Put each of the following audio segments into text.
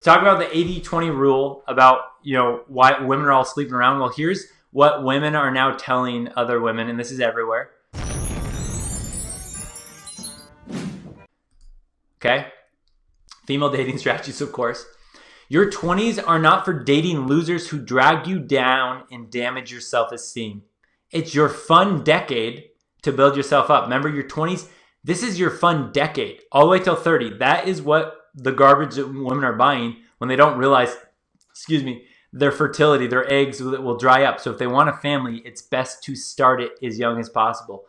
Talk about the 80-20 rule about, why women are all sleeping around. Well, here's what women are now telling other women, and this is everywhere. Okay? Female dating strategies, of course. Your 20s are not for dating losers who drag you down and damage your self-esteem. It's your fun decade to build yourself up. Remember, your 20s, this is your fun decade, all the way till 30. That is what the garbage that women are buying when they don't realize, their fertility, their eggs will dry up. So if they want a family, it's best to start it as young as possible.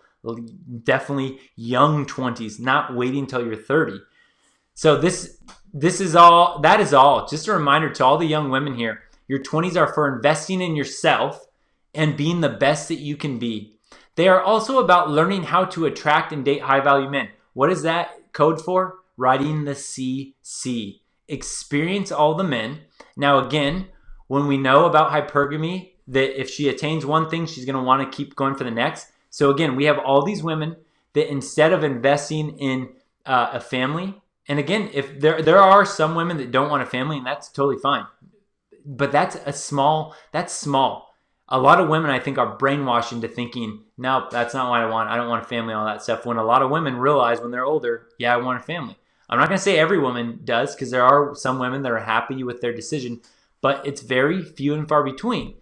Definitely young 20s, not waiting until you're 30. So that is all. Just a reminder to all the young women here. Your 20s are for investing in yourself and being the best that you can be. They are also about learning how to attract and date high-value men. What is that code for? Writing the CC. Experience all the men. Now again, when we know about hypergamy, that if she attains one thing, she's going to want to keep going for the next. So again, we have all these women that instead of investing in a family, and again, if there are some women that don't want a family, and that's totally fine. But that's small. A lot of women, I think, are brainwashed into thinking, no, that's not what I want. I don't want a family, all that stuff. When a lot of women realize when they're older, yeah, I want a family. I'm not going to say every woman does, because there are some women that are happy with their decision, but it's very few and far between.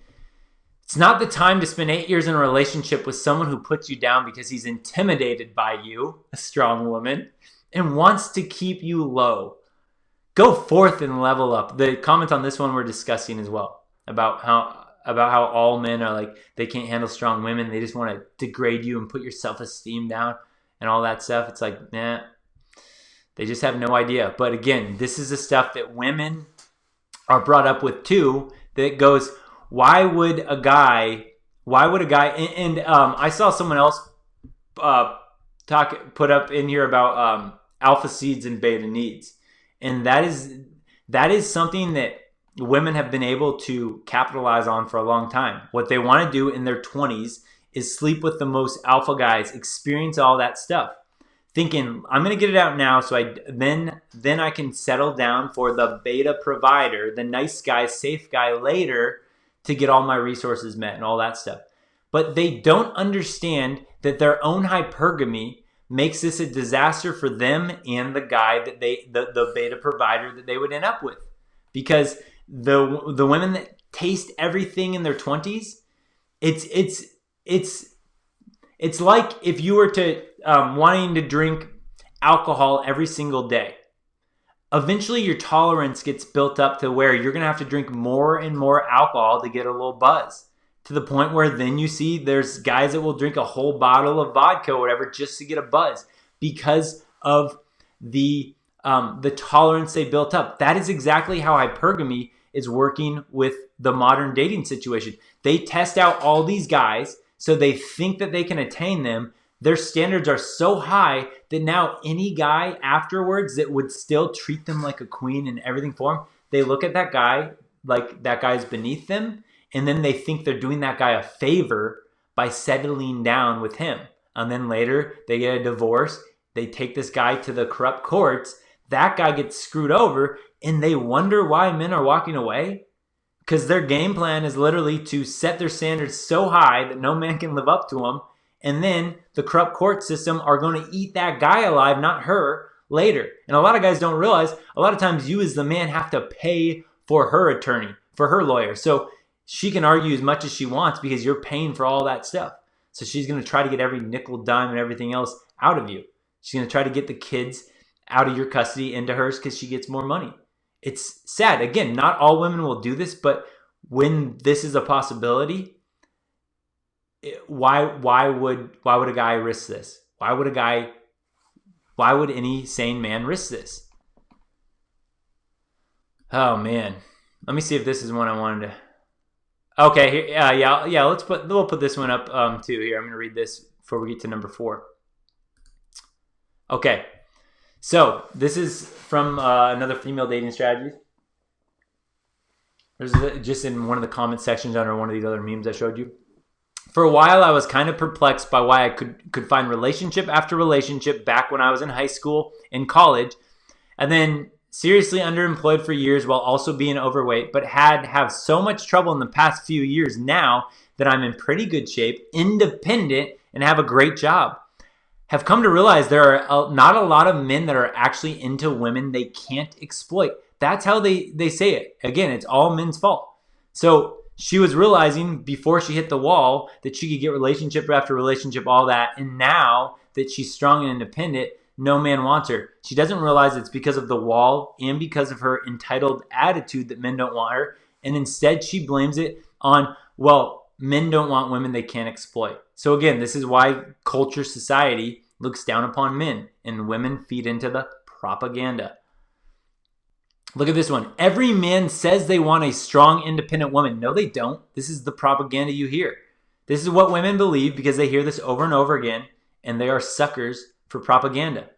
It's not the time to spend 8 years in a relationship with someone who puts you down because he's intimidated by you, a strong woman, and wants to keep you low. Go forth and level up. The comments on this one we're discussing as well about how all men are like, they can't handle strong women. They just want to degrade you and put your self-esteem down and all that stuff. It's like, nah, they just have no idea. But again, this is the stuff that women are brought up with too, that goes, why would a guy, and I saw someone else put up in here about alpha seeds and beta needs. And that is something that women have been able to capitalize on for a long time. What they want to do in their 20s is sleep with the most alpha guys, experience all that stuff, thinking, I'm going to get it out now so then I can settle down for the beta provider, the nice guy, safe guy later, to get all my resources met and all that stuff. But they don't understand that their own hypergamy makes this a disaster for them and the guy that the beta provider that they would end up with. Because the women that taste everything in their 20s, it's like if you were to wanting to drink alcohol every single day. Eventually your tolerance gets built up to where you're going to have to drink more and more alcohol to get a little buzz, to the point where then you see there's guys that will drink a whole bottle of vodka or whatever just to get a buzz because of the tolerance they built up. That is exactly how hypergamy is working with the modern dating situation. They test out all these guys so they think that they can attain them. Their standards are so high that now any guy afterwards that would still treat them like a queen and everything for them, they look at that guy like that guy's beneath them, and then they think they're doing that guy a favor by settling down with him. And then later they get a divorce. They take this guy to the corrupt courts. That guy gets screwed over, and they wonder why men are walking away. Because their game plan is literally to set their standards so high that no man can live up to them. And then the corrupt court system are going to eat that guy alive, not her, later. And a lot of guys don't realize, a lot of times you as the man have to pay for her attorney, for her lawyer. So she can argue as much as she wants because you're paying for all that stuff. So she's going to try to get every nickel, dime, and everything else out of you. She's going to try to get the kids out of your custody into hers because she gets more money. It's sad. Again, not all women will do this, but when this is a possibility, why would a guy risk this? Why would any sane man risk this? Oh man, let me see if this is one I wanted to. Okay, here, yeah. We'll put this one up too. Here, I'm going to read this before we get to number 4. Okay, so this is from another female dating strategy. There's just in one of the comment sections under one of these other memes I showed you. For a while, I was kind of perplexed by why I could find relationship after relationship back when I was in high school and college. And then seriously underemployed for years while also being overweight, but have so much trouble in the past few years now that I'm in pretty good shape, independent, and have a great job. Have come to realize there are not a lot of men that are actually into women they can't exploit. That's how they say it. Again, it's all men's fault. So she was realizing before she hit the wall that she could get relationship after relationship, all that. And now that she's strong and independent, no man wants her. She doesn't realize it's because of the wall and because of her entitled attitude that men don't want her. And instead she blames it on, well, men don't want women they can't exploit. So again, this is why culture, society looks down upon men, and women feed into the propaganda. Look at this one. Every man says they want a strong, independent woman. No, they don't. This is the propaganda you hear. This is what women believe because they hear this over and over again, and they are suckers for propaganda.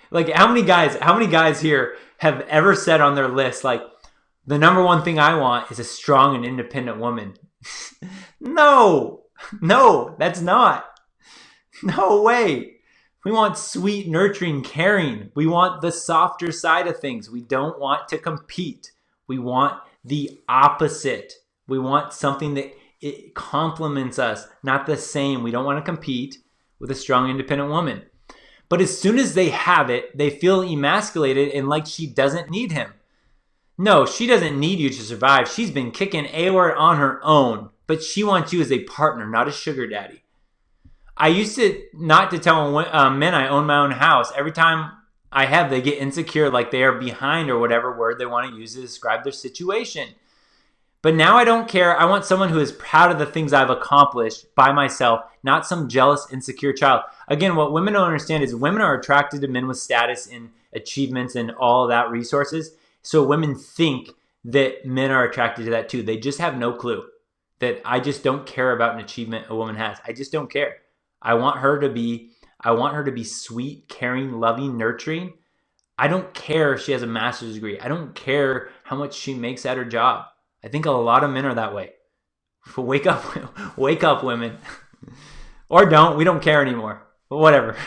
Like, how many guys here have ever said on their list, like, the number one thing I want is a strong and independent woman? No, that's not. No way. We want sweet, nurturing, caring. We want the softer side of things. We don't want to compete. We want the opposite. We want something that it complements us, not the same. We don't want to compete with a strong, independent woman. But as soon as they have it, they feel emasculated and like she doesn't need him. No, she doesn't need you to survive. She's been kicking AOR on her own, but she wants you as a partner, not a sugar daddy. I used to not to tell men I own my own house. Every time I have, they get insecure, like they are behind or whatever word they want to use to describe their situation. But now I don't care. I want someone who is proud of the things I've accomplished by myself, not some jealous, insecure child. Again, what women don't understand is women are attracted to men with status and achievements and all of that resources. So women think that men are attracted to that too. They just have no clue that I just don't care about an achievement a woman has. I just don't care. I want her to be sweet, caring, loving, nurturing. I don't care if she has a master's degree. I don't care how much she makes at her job. I think a lot of men are that way. Wake up, women. Or don't. We don't care anymore. But whatever.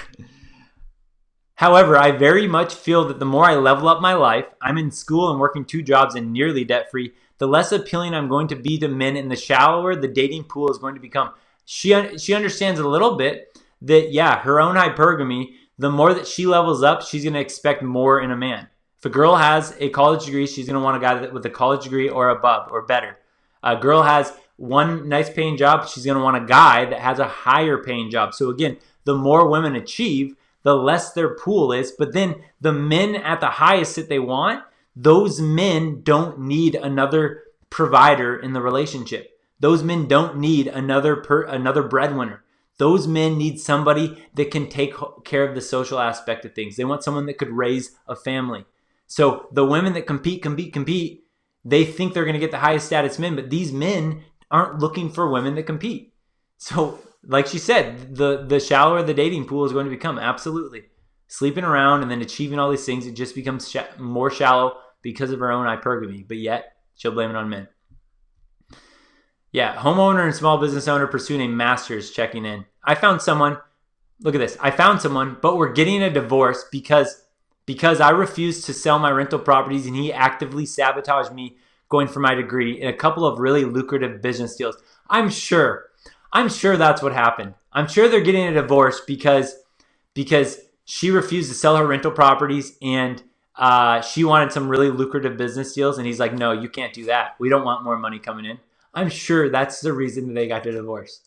However, I very much feel that the more I level up my life, I'm in school and working 2 jobs and nearly debt-free, the less appealing I'm going to be to men, and the shallower the dating pool is going to become. She understands a little bit that, yeah, her own hypergamy, the more that she levels up, she's going to expect more in a man. If a girl has a college degree, she's going to want a guy with a college degree or above or better. A girl has one nice paying job, she's going to want a guy that has a higher paying job. So again, the more women achieve, the less their pool is. But then the men at the highest that they want, those men don't need another provider in the relationship. Those men don't need another breadwinner. Those men need somebody that can take care of the social aspect of things. They want someone that could raise a family. So the women that compete, they think they're going to get the highest status men, but these men aren't looking for women that compete. So like she said, the shallower the dating pool is going to become. Absolutely. Sleeping around and then achieving all these things, it just becomes more shallow because of her own hypergamy. But yet, she'll blame it on men. Yeah, homeowner and small business owner pursuing a master's checking in. I found someone, look at this. I found someone, but we're getting a divorce because I refused to sell my rental properties and he actively sabotaged me going for my degree in a couple of really lucrative business deals. I'm sure that's what happened. I'm sure they're getting a divorce because she refused to sell her rental properties and she wanted some really lucrative business deals. And he's like, no, you can't do that. We don't want more money coming in. I'm sure that's the reason that they got the divorce.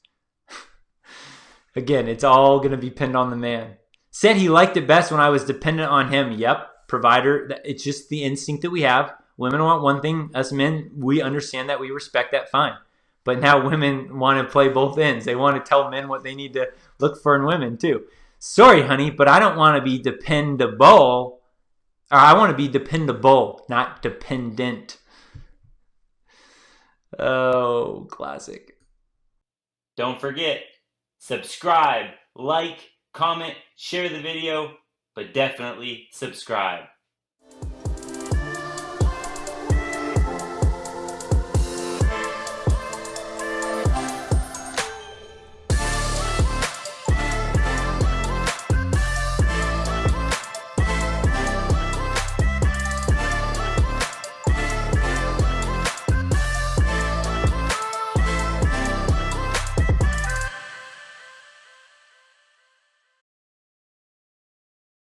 Again, it's all going to be pinned on the man. Said he liked it best when I was dependent on him. Yep, provider. It's just the instinct that we have. Women want one thing. Us men, we understand that. We respect that. Fine. But now women want to play both ends. They want to tell men what they need to look for in women too. Sorry, honey, but I don't want to be dependable. Or I want to be dependable, not dependent. Oh, classic. Don't forget, subscribe, like, comment, share the video, but definitely subscribe.